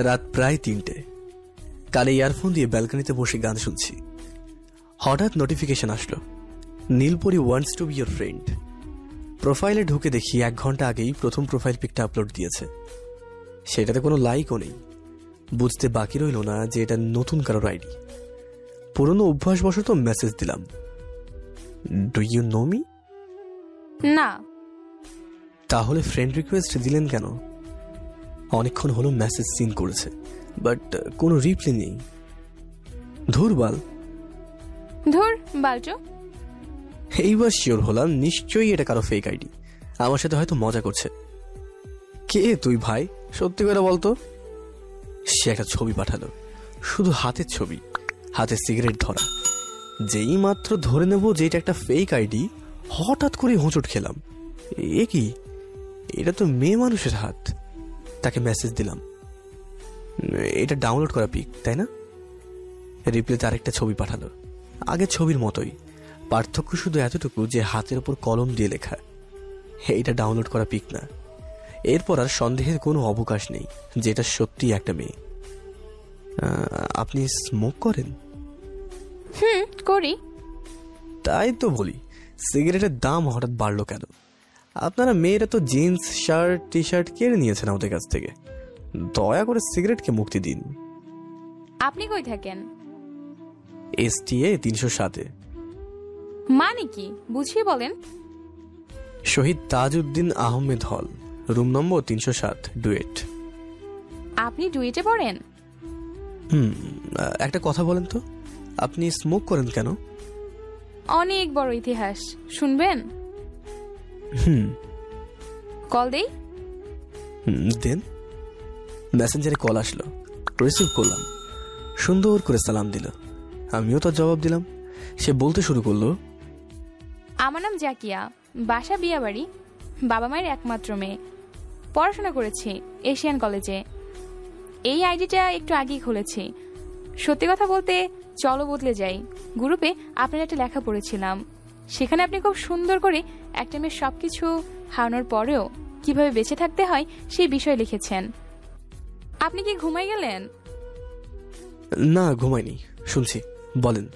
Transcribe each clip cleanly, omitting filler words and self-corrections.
রাত প্রায় 3টে। কানে ইয়ারফোন দিয়ে ব্যালকনিতে বসে গান শুনছি। হঠাৎ নোটিফিকেশন আসলো, Neelpari wants to B your friend. প্রোফাইলে ঢুকে দেখি 1 ঘন্টা আগেই প্রথম প্রোফাইল পিকটা আপলোড দিয়েছে। সেটাতে কোনো লাইকও নেই। বুঝতে বাকি রইল না যে এটা নতুন কারোর আইডি। পুরনো অভ্যাসবশত মেসেজ দিলাম, ডু ইউ নো মি? না। তাহলে ফ্রেন্ড রিকোয়েস্ট দিলেন কেন? অনেকক্ষণ হলো মেসেজ সিন করেছে, বাট কোনো রিপ্লাই নেই। ধুর বালটো। এইবার শিওর হলাম নিশ্চয়ই এটা কারো ফেক আইডি, আমার সাথে হয়তো মজা করছে। কে তুই ভাই, সত্যি করে বলতো। সে একটা ছবি পাঠালো, শুধু হাতের ছবি, হাতে সিগারেট ধরা। যেই মাত্র ধরে নেব যে এটা একটা ফেক আইডি, হঠাৎ করে হোঁচট খেলাম। এ কি, এটা তো মেয়ে মানুষের হাত। তাকে মেসেজ দিলাম, এটা ডাউনলোড করা পিক তাই না? রিপ্লাইতে আরেকটা ছবি পাঠালো, আগের ছবির মতোই, পার্থক্য শুধু এতটুকু যে হাতের ওপর কলম দিয়ে লেখা। এটা ডাউনলোড করা পিক না। এরপর আর সন্দেহের কোনো অবকাশ নেই যে এটা সত্যি একটা মেয়ে। আপনি স্মোক করেন? করি। তাই তো বলি, সিগারেটের দাম হঠাৎ বাড়লো কেন? আপনারা মেয়েরা তো জিন্স শার্ট টি শার্ট কেড়ে নিয়েছেন আমাদের কাছ থেকে। দয়া করে সিগারেটকে মুক্তি দিন। আপনি কই থাকেন? STA 307-এ। মানে কি বুঝিয়ে বলেন। শহীদ তাজউদ্দিন আহমেদ হল, রুম নম্বর 307, ডুয়েট। আপনি ডুয়েটে পড়েন? একটা কথা বলেন তো, আপনি স্মোক করেন কেন? অনেক বড় ইতিহাস, শুনবেন? কল দেই? দেন। মেসেঞ্জারে কল আসলো, রিসিভ করলাম। সুন্দর করে সালাম দিল, আমিও তার জবাব দিলাম। সে বলতে শুরু করলো, আমার নাম জাকিয়া, বাসা বিয়াবাড়ি, বাবা মায়ের একমাত্র মেয়ে, পড়াশোনা করেছি এশিয়ান কলেজে। এই আইডিটা একটু আগেই খুলেছি। সত্যি কথা বলতে চলো বদলে যাই গ্রুপে আপনার একটা লেখা পড়েছিলাম। সেখানে আপনি খুব সুন্দর করে একটা মেয়ের সবকিছু হারানোর পরেও কিভাবে বেঁচে থাকতে হয় সেই বিষয় লিখেছেন। আপনি কি ঘুমাই গেলেন? না, ঘুমাইনি, শুনছি, বলেন।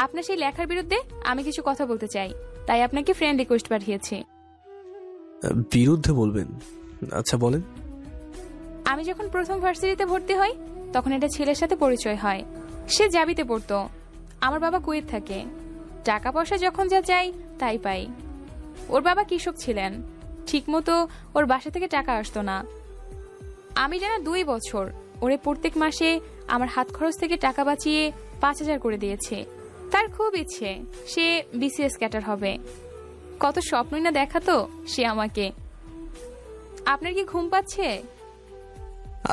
আপনার সেই লেখার বিরুদ্ধে আমি কিছু কথা বলতে চাই, তাই আপনাকে ফ্রেন্ড রিকোয়েস্ট পাঠিয়েছি। বিরুদ্ধে বলবেন? আচ্ছা বলেন। আমি যখন প্রথম ভার্সিটিতে ভর্তি হই তখন একটা ছেলের সাথে পরিচয় হয়। সে জাবিতে পড়তো, আমার বাবা কুয়েত থাকে। টাকা পয়সা যখন যা চাই তাই পাই। ওর বাবা কৃষক ছিলেন, ঠিক মতো ওর বাসা থেকে টাকা আসতো না। আমি জানা 2 বছর ওরে প্রত্যেক মাসে আমার হাত খরচ থেকে টাকা বাঁচিয়ে 5000 করে দিয়েছে। তার খুব ইচ্ছে সে BCS ক্যাডার হবে। কত স্বপ্নই না দেখাতো সে আমাকে। আপনার কি ঘুম পাচ্ছে?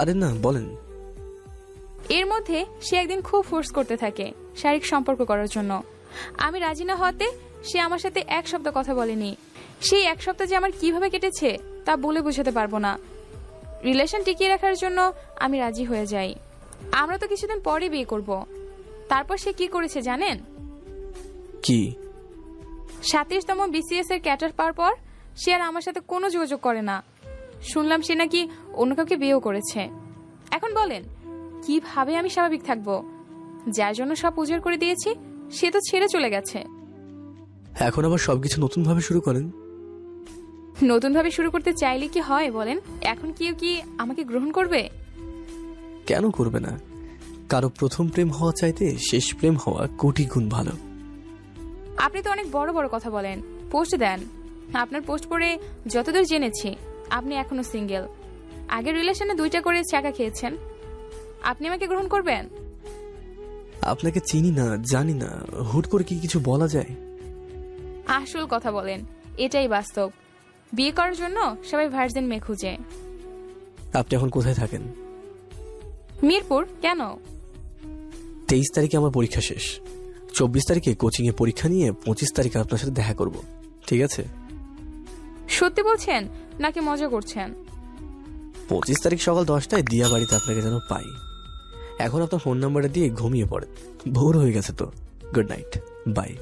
আরে না, বলেন। এর মধ্যে সে একদিন খুব ফোর্স করতে থাকে শারীরিক সম্পর্ক করার জন্য। আমি রাজি না হতে সে আমার সাথে 1 সপ্তাহ কথা বলেনি। সেই 1 সপ্তাহ যে আমার কিভাবে কেটেছে তা বলে বোঝাতে পারবো না। রিলেশন টিকিয়ে রাখার জন্য আমি রাজি হয়ে যাই। আমরা তো কিছুদিন পরে বিয়ে করব। তারপর সে কি করেছে জানেন? কি? 37তম BCS এর ক্যাডার পাওয়ার পর সে আর আমার সাথে কোনো যোগাযোগ করে না। শুনলাম সে নাকি অন্য কাউকে বিয়েও করেছে। এখন বলেন কিভাবে আমি স্বাভাবিক থাকবো? যার জন্য সব উজাড় করে দিয়েছি সে তো ছেড়ে চলে গেছে। এখন আবার সবকিছু নতুন ভাবে শুরু করেন? নতুন ভাবে শুরু করতে চাইলে কি হয় বলেন? এখন কেউ কি আমাকে গ্রহণ করবে? কেন করবে না? কারো প্রথম প্রেম হওয়া চাইতে শেষ প্রেম হওয়া কোটি গুণ ভালো। আপনি তো অনেক বড় বড় কথা বলেন, পোস্ট দেন। আপনার পোস্ট পড়ে যতদূর জেনেছি আপনি এখনো সিঙ্গেল। আগের রিলেশনে 2টা করে চাকা খেয়েছেন। আপনি আমাকে গ্রহণ করবেন? আপনাকে চিনি না, জানি না, হুট করে কি কিছু বলা যায়? আসল কথা বলেন, এটাই বাস্তব। বিয়ে করার জন্য সবাই ভার্জিন মেয়ে খুঁজে। আপনি এখন কোথায় থাকেন? মিরপুর। কেন? 23 তারিখে আমার পরীক্ষা শেষ। 24 তারিখে কোচিং এ পরীক্ষা নিয়ে 25 তারিখে আপনার সাথে দেখা করব, ঠিক আছে? সত্যি বলছেন নাকি মজা করছেন? 25 তারিখ সকাল 10টায় দিয়া বাড়িতে আপনাকে যেন পাই। এখন আপনার ফোন নাম্বারটা দিয়ে ঘুমিয়ে পড়েন, ভোর হয়ে গেছে তো। Good night, bye.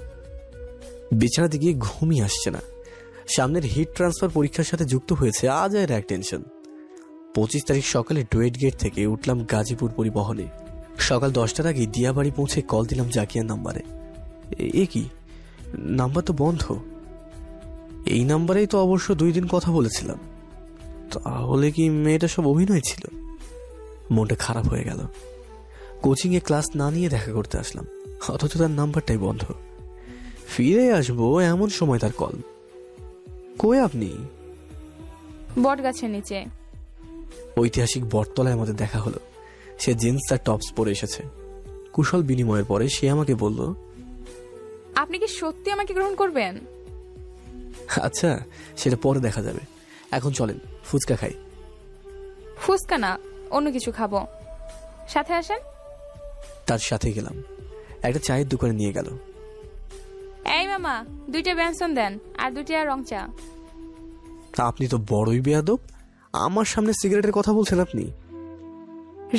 বিছানাতে গিয়ে ঘুমিয়ে আসছে না। সামনের হিট ট্রান্সফার পরীক্ষার সাথে যুক্ত হয়েছে আজ আর এক টেনশন। 25 তারিখ সকালে ডুয়েট গেট থেকে উঠলাম গাজীপুর পরিবহনে। সকাল 10টার আগে দিয়াবাড়ি পৌঁছে কল দিলাম জাকিয়ার নাম্বারে। এ কি, নাম্বার তো বন্ধ। এই নাম্বারেই তো অবশ্য 2 দিন কথা বলেছিলাম। তাহলে কি মেয়েটা সব অভিনয় ছিল? মনটা খারাপ হয়ে গেল। কোচিংয়ে ক্লাস না নিয়ে দেখা করতে আসলাম, অথচ তার নাম্বারটাই বন্ধ। ফিরে আসবো এমন সময় তার কল। কই আপনি? বট গাছের নিচে। ঐতিহাসিক বটতলায় আমাদের দেখা হলো। সে জিন্স আর টপস পরে এসেছে। কুশল বিনিময়ের পরে সে আমাকে বলল, আপনি কি সত্যি আমাকে গ্রহণ করবেন? আচ্ছা, সেটা পরে দেখা যাবে, এখন চলেন ফুচকা খাই। ফুচকা না, অন্য কিছু খাবো, সাথে আসেন। তার সাথে গেলাম। একটা চায়ের দোকানে নিয়ে গেল। এই মামা, 2টা বেনসন দেন আর 2টা রং চা। আপনি তো বড়ই বেয়াদব, আমার সামনে সিগারেটের কথা বলছেন আপনি।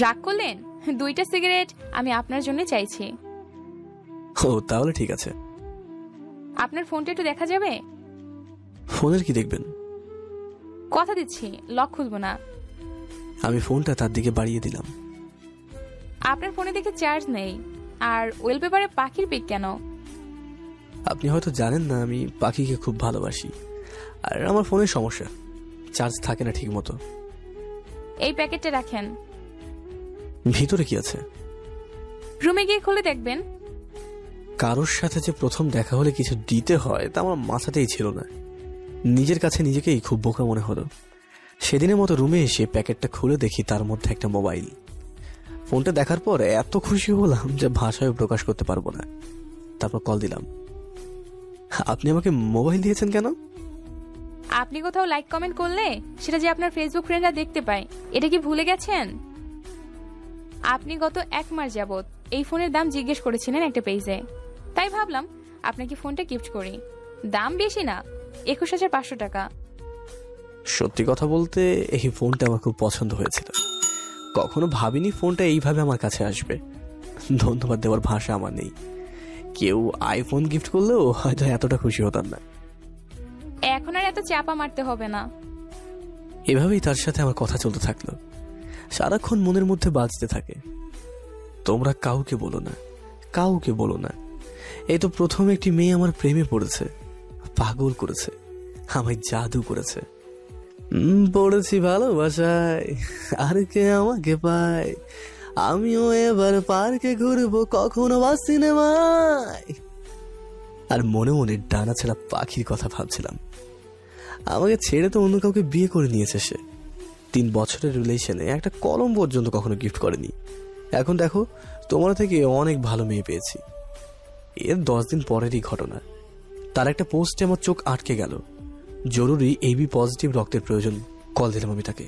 রাগ করলেন? 2টা সিগারেট আমি আপনার জন্য চাইছি। ও তাহলে ঠিক আছে। আপনার ফোনটা একটু দেখা যাবে? ফোনের কি দেখবেন? কথা দিচ্ছি লক খুলবো না। আমি ফোনটা তার দিকে বাড়িয়ে দিলাম। আপনার ফোনে দেখে চার্জ নেই, আর ওয়েলপেপারে পাখির পিক কেন? আপনি হয়তো জানেন না, আমি পাখিকে খুব ভালোবাসি, আর আমার ফোনের সমস্যা, চার্জ থাকে না ঠিক মতো। এই প্যাকেটটা রাখেন। ভিতরে কি আছে? রুমে গিয়ে খুলে দেখবেন। কারোর সাথে যে প্রথম দেখা হলে কিছু দিতে হয় তা আমার মাথাতেই ছিল না। নিজের কাছে নিজেকেই খুব বোকা মনে হলো। সেদিনের মতো রুমে এসে প্যাকেটটা খুলে দেখি তার মধ্যে একটা মোবাইল। ফোনটা দেখার পর এত খুশি হলাম যে ভাষায় প্রকাশ করতে পারবো না। তারপর কল দিলাম। আপনি আমাকে মোবাইল দিয়েছেন কেন? আপনি কোথাও লাইক কমেন্ট করলে সেটা যে আপনার ফেসবুক ফ্রেন্ডরা দেখতে পায়, এটা কি ভুলে গেছেন? আপনি গত 1 মাস যাবত এই ফোনের দাম জিজ্ঞেস করেছিলেন একটা পেজে, তাই ভাবলাম আপনাকে ফোনটা গিফট করি। দাম বেশি না, 21,500 টাকা। সত্যি কথা বলতে এই ফোনটা আমার খুব পছন্দ হয়েছিল। কখনো ভাবিনি ফোনটা এইভাবে আমার কাছে আসবে। ধন্যবাদ দেওয়ার ভাষা আমার নেই। কেউ আইফোন গিফট করলেও হয়তো এতটা খুশি হতাম না। এখন আর এত চাপা মারতে হবে না। এভাবেই তার সাথে আমার কথা চলতে থাকলো। সারাক্ষণ মনের মধ্যে বাজতে থাকে, তোমরা কাউকে বলো না, কাউকে বলো না। এই তো প্রথম একটি মেয়ে আমার প্রেমে পড়েছে, পাগল করেছে, আমায় জাদু করেছে। পড়েছি ভালোবাসায়, আর কে আমাকে পায়। আমিও এবার পার্কে ঘুরবো, কখনো বা সিনেমায়। আর মনে মনে ডানা ছেড়া পাখির কথা ভাবছিলাম। আমাকে ছেড়ে তো অন্য কাউকে বিয়ে করে নিয়েছে সে। 3 বছরের রিলেশনে একটা কলম পর্যন্ত কখনো গিফট করেনি। এখন দেখো, তোমার থেকে অনেক ভালো মেয়ে পেয়েছি। এর 10 দিন পরেরই ঘটনা। তার একটা পোস্টে আমার চোখ আটকে গেল। জরুরি এবি পজিটিভ রক্তের প্রয়োজন। কল দিলাম আমি তাকে।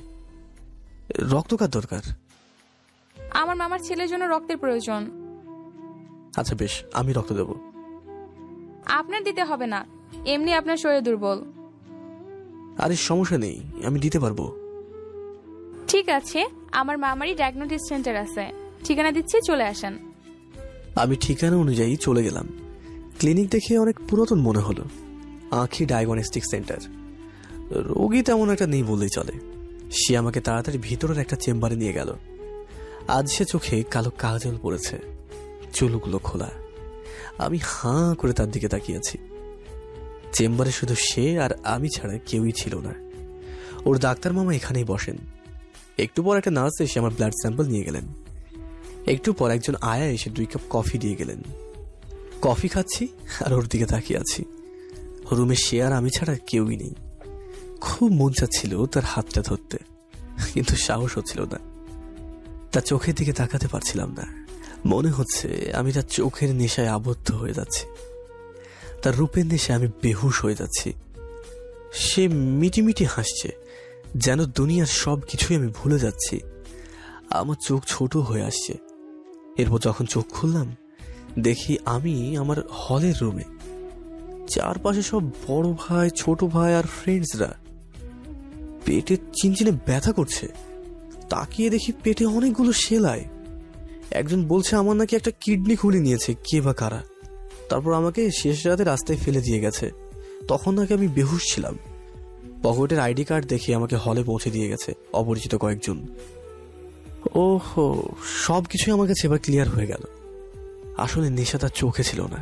রক্ত কার দরকার? আমার মামার ছেলের জন্য রক্তের প্রয়োজন। আচ্ছা বেশ, আমি রক্ত দেব। আপনার দিতে হবে না, এমনি আপনার শরীর দুর্বল। আরে সমস্যা নেই, আমি দিতে পারবো। ঠিক আছে, আমার মামারই ডায়াগনস্টিক সেন্টার আছে, ঠিকানা দিচ্ছি, চলে আসেন। আমি ঠিকানা অনুযায়ী চলে গেলাম। ক্লিনিক দেখে অনেক পুরাতন মনে হলো। আঁখি ডায়াগনস্টিক সেন্টার। রোগী তেমন একটা নেই বললেই চলে। সে আমাকে তাড়াতাড়ি ভিতরের একটা চেম্বারে নিয়ে গেল। আজ সে চোখে কালো কাজল পড়েছে, চুলগুলো খোলা। আমি হাঁ করে তার দিকে তাকিয়েছি। চেম্বারে শুধু সে আর আমি ছাড়া কেউই ছিল না। ওর ডাক্তার মামা এখানেই বসেন। একটু পর একটা নার্স এসে আমার ব্লাড স্যাম্পল নিয়ে গেলেন। একটু পর একজন আয়া এসে 2 কাপ কফি দিয়ে গেলেন। কফি খাচ্ছি আর ওর দিকে তাকিয়ে আছি। রুমে সে আর আমি ছাড়া কেউই নেই। খুব মন চাচ্ছিল তার হাতটা ধরতে, কিন্তু সাহস হচ্ছিল না। তার চোখের দিকে তাকাতে পারছিলাম না। মনে হচ্ছে আমি তার চোখের নেশায় আবদ্ধ হয়ে যাচ্ছি। তার রূপের নেশায় আমি বেহুশ হয়ে যাচ্ছি। সে মিটিমিটি হাসছে, যেন দুনিয়ার সব কিছুই আমি ভুলে যাচ্ছি। আমার চোখ ছোট হয়ে আসছে। এরপর যখন চোখ খুললাম, দেখি আমি আমার হলের রুমে। চারপাশে সব বড় ভাই, ছোট ভাই আর ফ্রেন্ডসরা। পেটে চিনচিনে ব্যথা করছে। তাকিয়ে দেখি পেটে অনেকগুলো সেলাই। একজন বলছে আমার নাকি একটা কিডনি খুলে নিয়েছে, কে বা কারা। তারপর আমাকে শেষ রাতে রাস্তায় ফেলে দিয়ে গেছে। তখন নাকি আমি বেহুশ ছিলাম। পকেটের আইডি কার্ড দেখে আমাকে হলে পৌঁছে দিয়ে গেছে অপরিচিত কয়েকজন। ওহো, সবকিছুই আমার কাছে এবার ক্লিয়ার হয়ে গেল। আসলে নেশা তার চোখে ছিল না,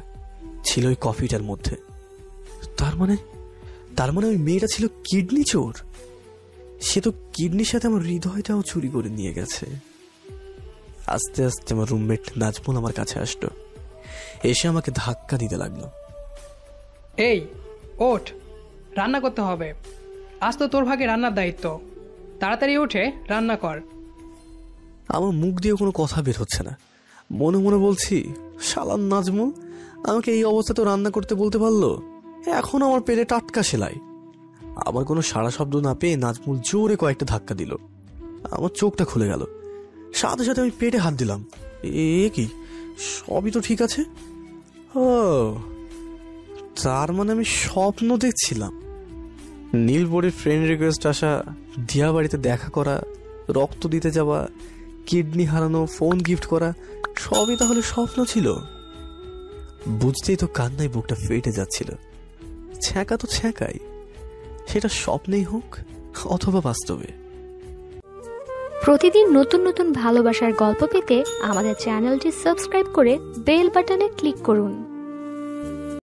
ছিল ওই কফিটার মধ্যে। তার মানে ওই মেয়েটা ছিল কিডনি চোর। সে তো কিডনির সাথে আমার হৃদয়টাও চুরি করে নিয়ে গেছে। আস্তে আস্তে আমার রুমমেট নাজমুল আমার কাছে আসলো, এসে আমাকে ধাক্কা দিতে লাগলো। এই ওঠ, রান্না করতে হবে। আজ তো তোর ভাগে রান্নার দায়িত্ব, তাড়াতাড়ি উঠে রান্না কর। আমার মুখ দিয়ে কোনো কথা বের হচ্ছে না, মনে মনে বলছি, শালার নাজমুল আমাকে এই অবস্থাতেও রান্না করতে বলতে পারলো। এখন আমার পেটে টাটকা সেলাই। আমার কোনো সাড়া শব্দ না পেয়ে নাজমুল জোরে কয়েকটা ধাক্কা দিল। আমার চোখটা খুলে গেল, সাথে সাথে আমি পেটে হাত দিলাম। এ কি, সবই তো ঠিক আছে। ও, তার মানে আমি স্বপ্ন দেখছিলাম। নীলপরির ফ্রেন্ড রিকোয়েস্ট আসা, দিয়া বাড়িতে দেখা করা, রক্ত দিতে যাওয়া, কিডনি হারানো, ফোন গিফট করা, সবই তাহলে স্বপ্ন ছিল। বুঝতেই তো কান্নায় বুকটা ফেটে যাচ্ছিল। ছ্যাঁকা তো ছ্যাঁকাই, সেটা স্বপ্নেই হোক অথবা বাস্তবে। প্রতিদিন নতুন নতুন ভালোবাসার গল্প পেতে আমাদের চ্যানেলটি সাবস্ক্রাইব করে বেল বাটনে ক্লিক করুন।